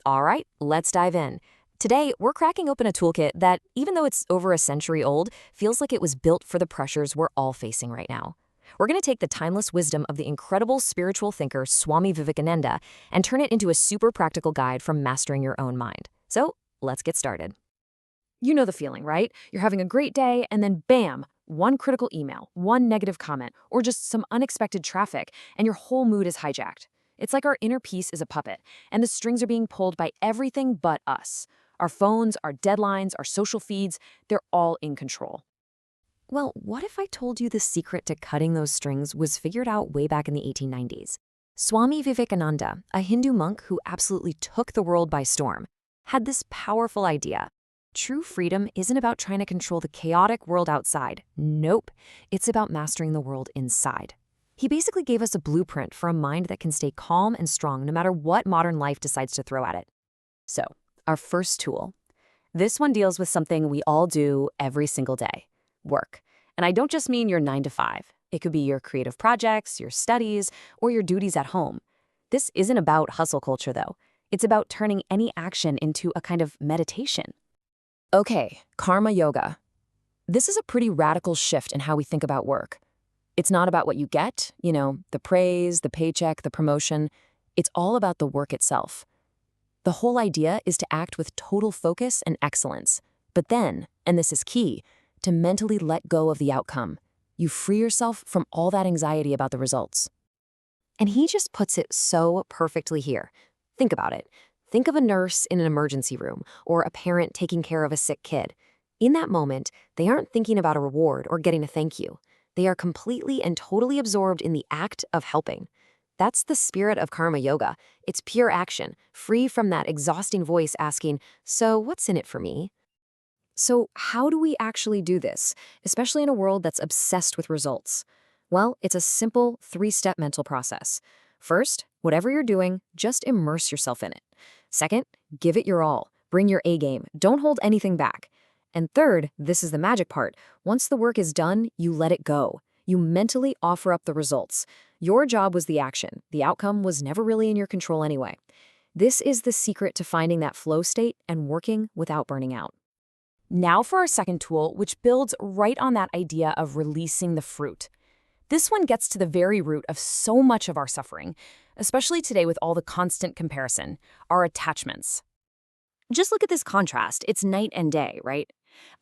All right, let's dive in. Today, we're cracking open a toolkit that, even though it's over a century old, feels like it was built for the pressures we're all facing right now. We're going to take the timeless wisdom of the incredible spiritual thinker Swami Vivekananda and turn it into a super practical guide for mastering your own mind. So, let's get started. You know the feeling, right? You're having a great day, and then bam, one critical email, one negative comment, or just some unexpected traffic, and your whole mood is hijacked. It's like our inner peace is a puppet, and the strings are being pulled by everything but us. Our phones, our deadlines, our social feeds, they're all in control. Well, what if I told you the secret to cutting those strings was figured out way back in the 1890s? Swami Vivekananda, a Hindu monk who absolutely took the world by storm, had this powerful idea. True freedom isn't about trying to control the chaotic world outside. Nope, it's about mastering the world inside. He basically gave us a blueprint for a mind that can stay calm and strong no matter what modern life decides to throw at it. So, our first tool. This one deals with something we all do every single day: work. And I don't just mean your 9 to 5. It could be your creative projects, your studies, or your duties at home. This isn't about hustle culture, though. It's about turning any action into a kind of meditation. Okay, karma yoga. This is a pretty radical shift in how we think about work. It's not about what you get, the praise, the paycheck, the promotion. It's all about the work itself. The whole idea is to act with total focus and excellence. But then, and this is key, to mentally let go of the outcome. You free yourself from all that anxiety about the results. And he just puts it so perfectly here. Think about it. Think of a nurse in an emergency room or a parent taking care of a sick kid. In that moment, they aren't thinking about a reward or getting a thank you. They are completely and totally absorbed in the act of helping. That's the spirit of karma yoga. It's pure action, free from that exhausting voice asking, "So what's in it for me?" So how do we actually do this, especially in a world that's obsessed with results? Well, it's a simple 3-step mental process. First, whatever you're doing, just immerse yourself in it. Second, give it your all. Bring your A game. Don't hold anything back. And third, this is the magic part. Once the work is done, you let it go. You mentally offer up the results. Your job was the action. The outcome was never really in your control anyway. This is the secret to finding that flow state and working without burning out. Now for our second tool, which builds right on that idea of releasing the fruit. This one gets to the very root of so much of our suffering, especially today with all the constant comparison, our attachments. Just look at this contrast. It's night and day, right?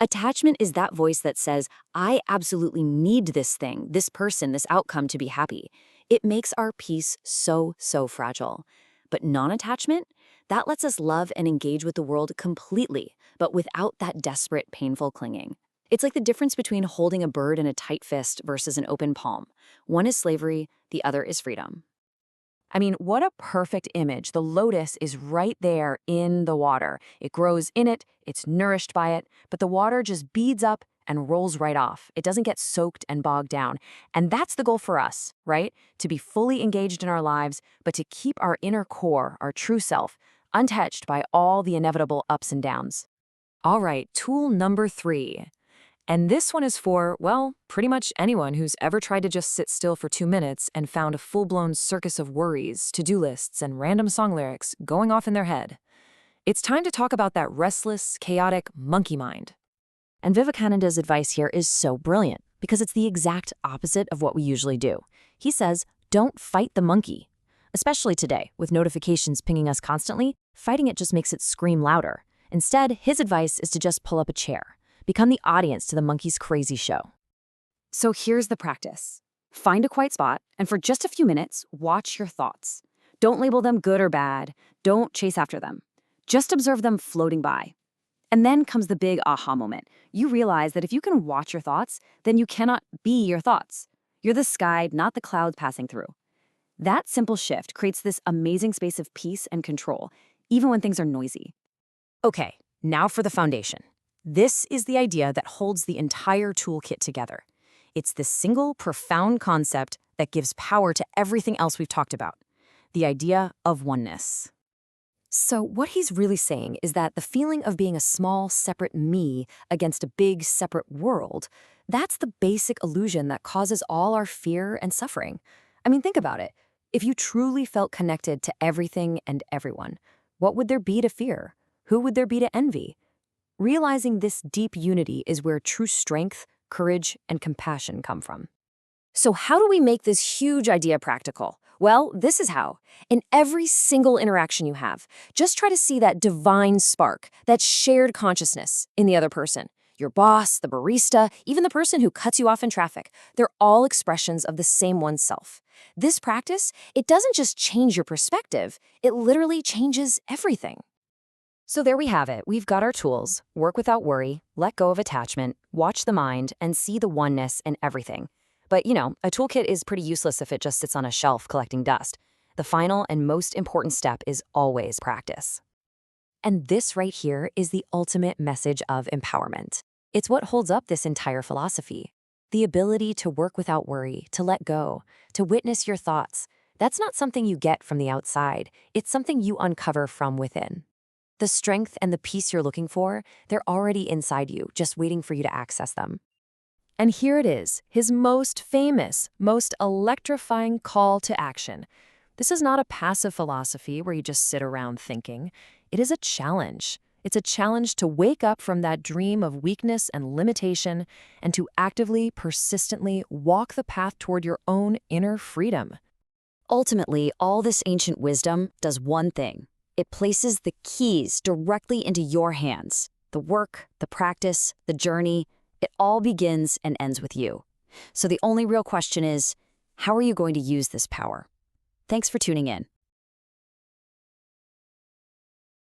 Attachment is that voice that says, I absolutely need this thing, this person, this outcome to be happy. It makes our peace so fragile. But non-attachment, that lets us love and engage with the world completely, but without that desperate, painful clinging. It's like the difference between holding a bird in a tight fist versus an open palm. One is slavery, the other is freedom. I mean, what a perfect image. The lotus is right there in the water. It grows in it, it's nourished by it, but the water just beads up and rolls right off. It doesn't get soaked and bogged down. And that's the goal for us, right? To be fully engaged in our lives, but to keep our inner core, our true self, untouched by all the inevitable ups and downs. All right, tool number 3. And this one is for, well, pretty much anyone who's ever tried to just sit still for 2 minutes and found a full-blown circus of worries, to-do lists, and random song lyrics going off in their head. It's time to talk about that restless, chaotic monkey mind. And Vivekananda's advice here is so brilliant because it's the exact opposite of what we usually do. He says, don't fight the monkey. Especially today, with notifications pinging us constantly, fighting it just makes it scream louder. Instead, his advice is to just pull up a chair. Become the audience to the monkey's crazy show. So here's the practice. Find a quiet spot, and for just a few minutes, watch your thoughts. Don't label them good or bad. Don't chase after them. Just observe them floating by. And then comes the big aha moment. You realize that if you can watch your thoughts, then you cannot be your thoughts. You're the sky, not the clouds passing through. That simple shift creates this amazing space of peace and control, even when things are noisy. Okay, now for the foundation. This is the idea that holds the entire toolkit together. It's the single, profound concept that gives power to everything else we've talked about, the idea of oneness. So what he's really saying is that the feeling of being a small, separate me against a big, separate world, that's the basic illusion that causes all our fear and suffering. I mean, think about it. If you truly felt connected to everything and everyone, What would there be to fear? Who would there be to envy? Realizing this deep unity is where true strength, courage, and compassion come from. So how do we make this huge idea practical? Well, this is how. In every single interaction you have, just try to see that divine spark, that shared consciousness in the other person. Your boss, the barista, even the person who cuts you off in traffic, they're all expressions of the same oneself. This practice, it doesn't just change your perspective, it literally changes everything. So there we have it. We've got our tools. Work without worry, let go of attachment, watch the mind, and see the oneness in everything. But, a toolkit is pretty useless if it just sits on a shelf collecting dust. The final and most important step is always practice. And this right here is the ultimate message of empowerment. It's what holds up this entire philosophy. The ability to work without worry, to let go, to witness your thoughts. That's not something you get from the outside. It's something you uncover from within. The strength and the peace you're looking for, they're already inside you, just waiting for you to access them. And here it is, his most famous, most electrifying call to action. This is not a passive philosophy where you just sit around thinking. It is a challenge. It's a challenge to wake up from that dream of weakness and limitation and to actively, persistently walk the path toward your own inner freedom. Ultimately, all this ancient wisdom does one thing. It places the keys directly into your hands. The work, the practice, the journey, it all begins and ends with you. So the only real question is, how are you going to use this power? Thanks for tuning in.